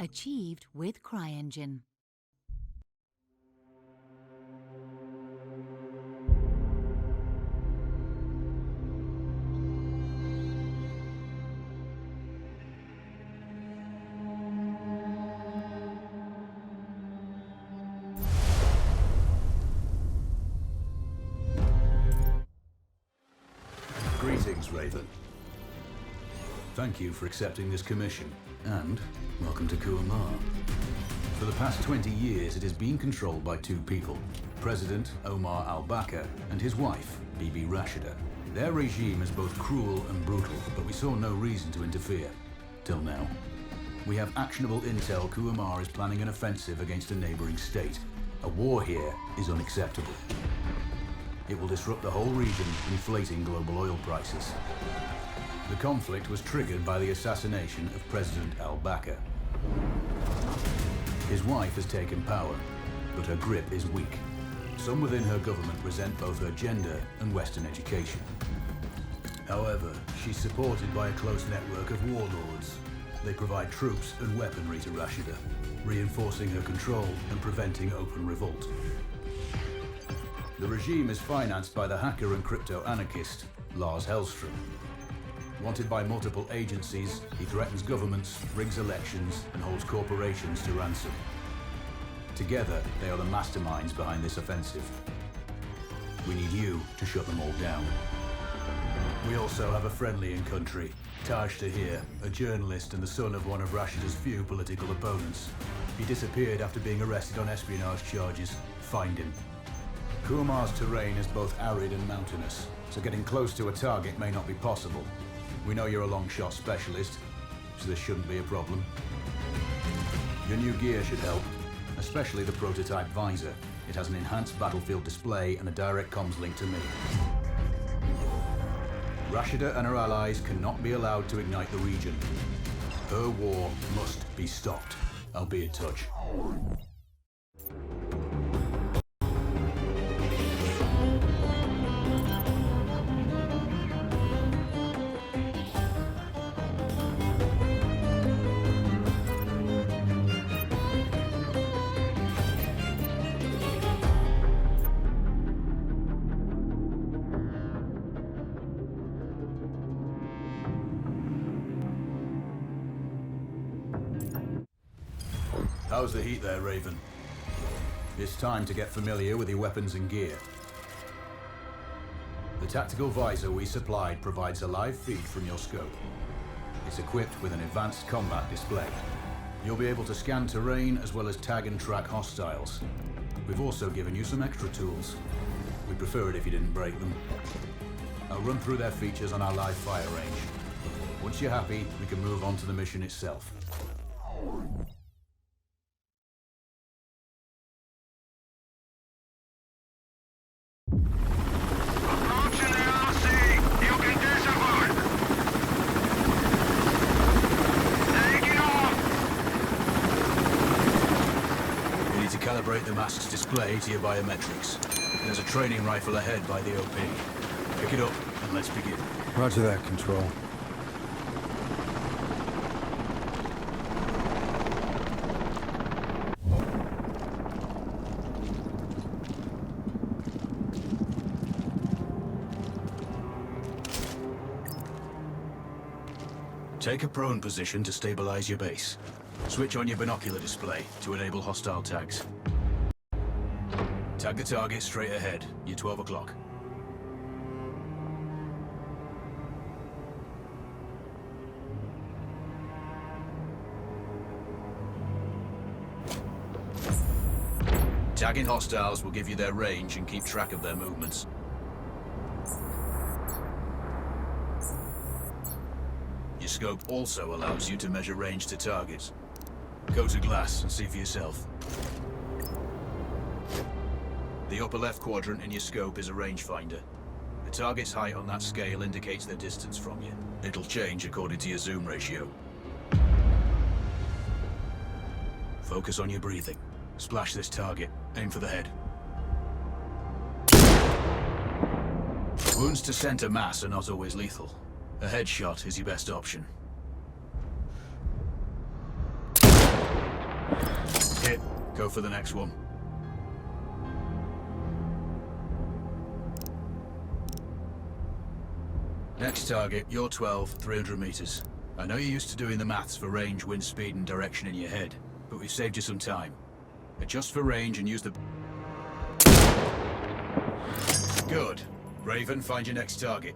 achieved with CryEngine. Greetings, Raven. Thank you for accepting this commission, and welcome to Kuamar. For the past 20 years, it has been controlled by two people, President Omar al-Bakr and his wife, Bibi Rashida. Their regime is both cruel and brutal, but we saw no reason to interfere, till now. We have actionable intel Kuamar is planning an offensive against a neighboring state. A war here is unacceptable. It will disrupt the whole region, inflating global oil prices. The conflict was triggered by the assassination of President al-Bakr. His wife has taken power, but her grip is weak. Some within her government resent both her gender and Western education. However, she's supported by a close network of warlords. They provide troops and weaponry to Rashida, reinforcing her control and preventing open revolt. The regime is financed by the hacker and crypto-anarchist, Lars Hellstrom. Wanted by multiple agencies, he threatens governments, rigs elections, and holds corporations to ransom. Together, they are the masterminds behind this offensive. We need you to shut them all down. We also have a friendly in country, Taj Tahir, a journalist and the son of one of Rashida's few political opponents. He disappeared after being arrested on espionage charges. Find him. Kuamar's terrain is both arid and mountainous, so getting close to a target may not be possible. We know you're a long shot specialist, so this shouldn't be a problem. Your new gear should help, especially the prototype visor. It has an enhanced battlefield display and a direct comms link to me. Rashida and her allies cannot be allowed to ignite the region. Her war must be stopped. I'll be in touch. How's the heat there, Raven? It's time to get familiar with your weapons and gear. The tactical visor we supplied provides a live feed from your scope. It's equipped with an advanced combat display. You'll be able to scan terrain as well as tag and track hostiles. We've also given you some extra tools. We'd prefer it if you didn't break them. I'll run through their features on our live fire range. Once you're happy, we can move on to the mission itself. Calibrate the mask's display to your biometrics. There's a training rifle ahead by the OP. Pick it up and let's begin. Roger that, Control. Take a prone position to stabilize your base. Switch on your binocular display to enable hostile tags. Tag the target straight ahead. You're 12 o'clock. Tagging hostiles will give you their range and keep track of their movements. Your scope also allows you to measure range to targets. Go to glass and see for yourself. The upper left quadrant in your scope is a rangefinder. The target's height on that scale indicates their distance from you. It'll change according to your zoom ratio. Focus on your breathing. Splash this target. Aim for the head. Wounds to center mass are not always lethal. A headshot is your best option. hit. Go for the next one. Next target, you're 12, 300 meters. I know you're used to doing the maths for range, wind speed, and direction in your head, but we've saved you some time. Adjust for range and use the... Good. Raven, find your next target.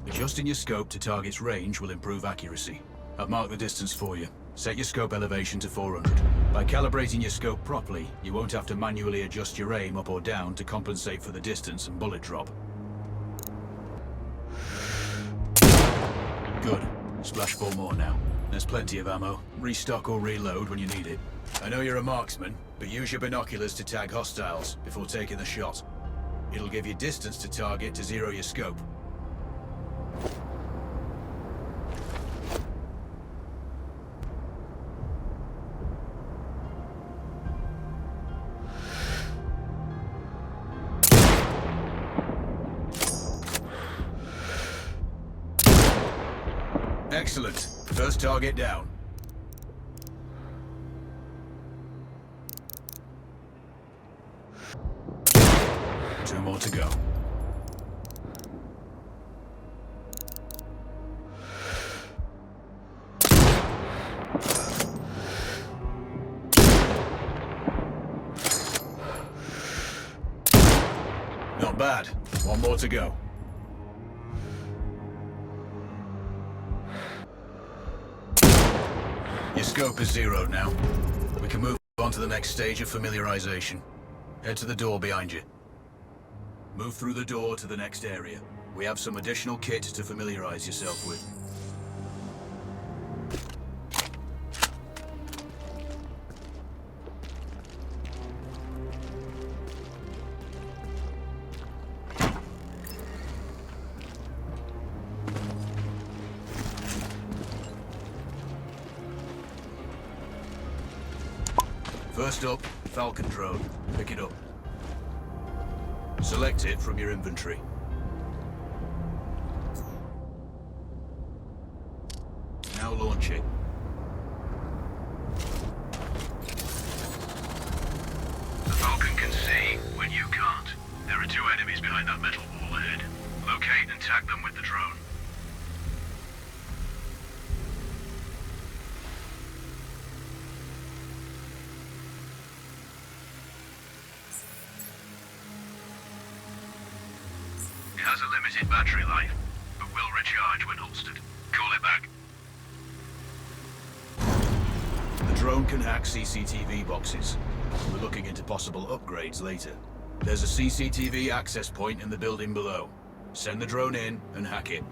Adjusting your scope to target's range will improve accuracy. I've marked the distance for you. Set your scope elevation to 400. By calibrating your scope properly, you won't have to manually adjust your aim up or down to compensate for the distance and bullet drop. Good. Splash 4 more now. There's plenty of ammo. Restock or reload when you need it. I know you're a marksman, but use your binoculars to tag hostiles before taking the shot. It'll give you distance to target to zero your scope. Excellent. First target down. Two more to go. Not bad. One more to go. Your scope is zeroed now. We can move on to the next stage of familiarization. Head to the door behind you. Move through the door to the next area. We have some additional kit to familiarize yourself with. First up, Falcon drone. Pick it up. Select it from your inventory. Now launch it. The Falcon can see when you can't. There are two enemies behind that metal wall ahead. Locate and tag them with the drone. It has a limited battery life, but will recharge when holstered. Call it back. The drone can hack CCTV boxes. We're looking into possible upgrades later. There's a CCTV access point in the building below. Send the drone in and hack it.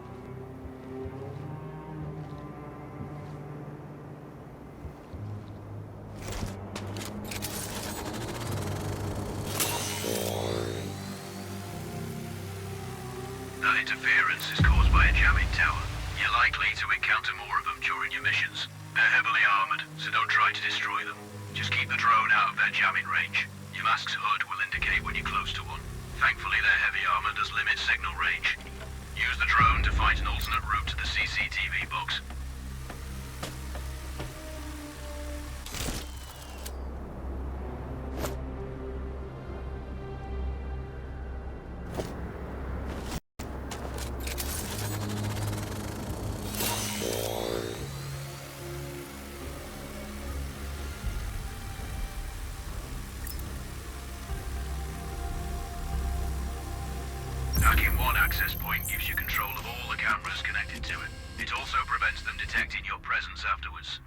That interference is caused by a jamming tower. You're likely to encounter more of them during your missions. They're heavily armored, so don't try to destroy them. Just keep the drone out of their jamming range. Your mask's HUD will indicate when you're close to one. Thankfully, their heavy armor does limit signal range. Use the drone to find an alternate route to the CCTV box. Hacking one access point gives you control of all the cameras connected to it. It also prevents them detecting your presence afterwards.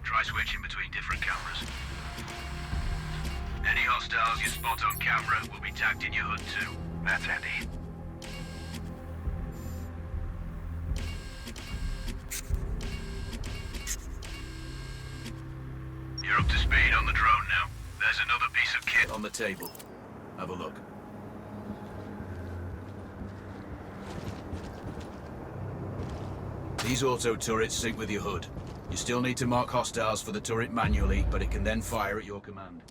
Try switching between different cameras. Any hostiles you spot on camera will be tagged in your HUD too. That's handy. You're up to speed on the drone now. There's another piece of kit on the table. Have a look. These auto turrets sync with your HUD. You still need to mark hostiles for the turret manually, but it can then fire at your command.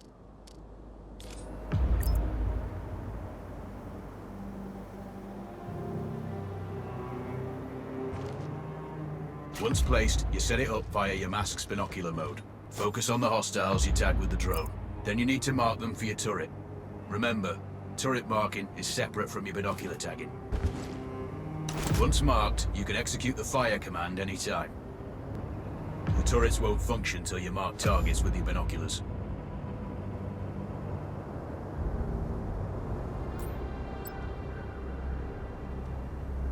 Once placed, you set it up via your mask's binocular mode. Focus on the hostiles you tag with the drone. Then you need to mark them for your turret. Remember, turret marking is separate from your binocular tagging. Once marked, you can execute the fire command anytime. The turrets won't function till you mark targets with your binoculars.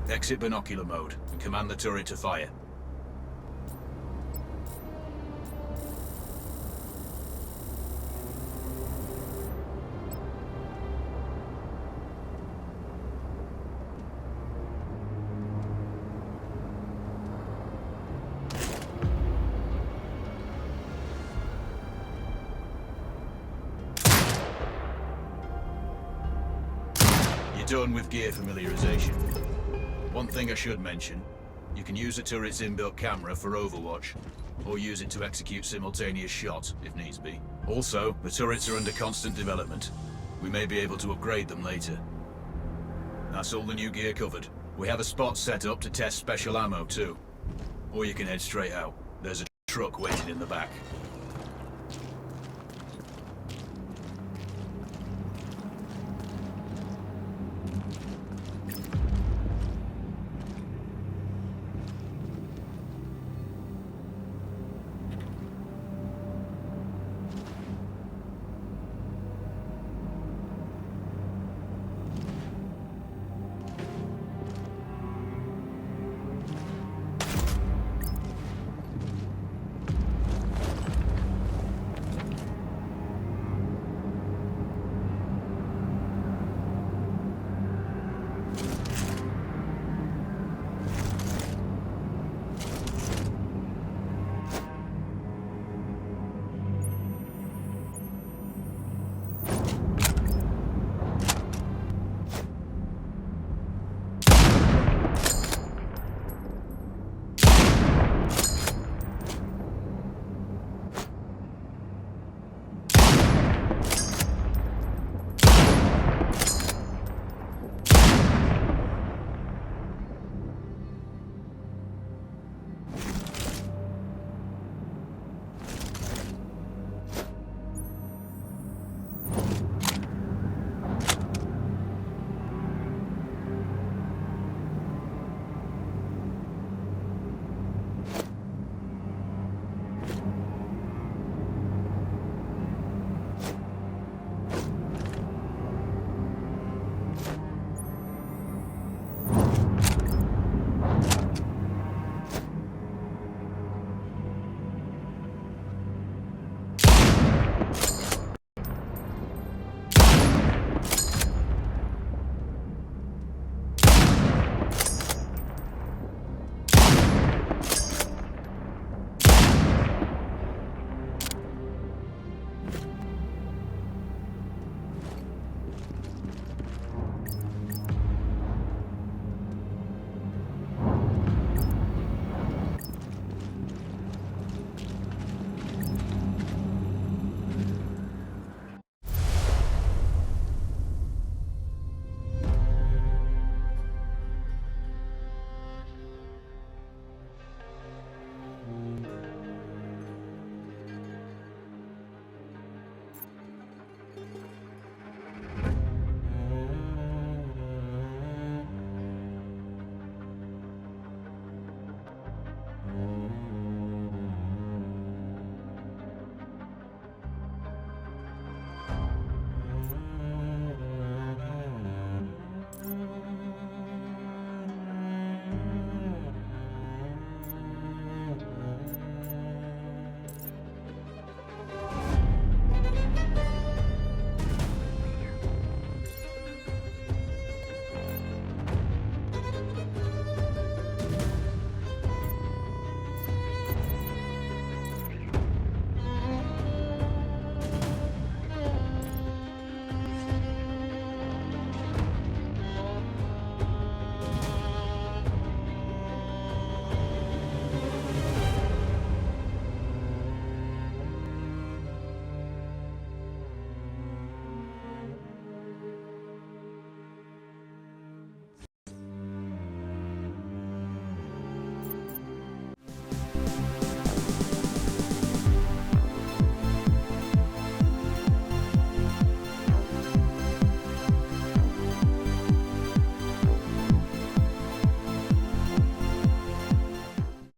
Exit binocular mode and command the turret to fire. You're done with gear familiarization. One thing I should mention, you can use the turret's inbuilt camera for overwatch, or use it to execute simultaneous shots, if needs be. Also, the turrets are under constant development. We may be able to upgrade them later. That's all the new gear covered. We have a spot set up to test special ammo too. Or you can head straight out. There's a truck waiting in the back.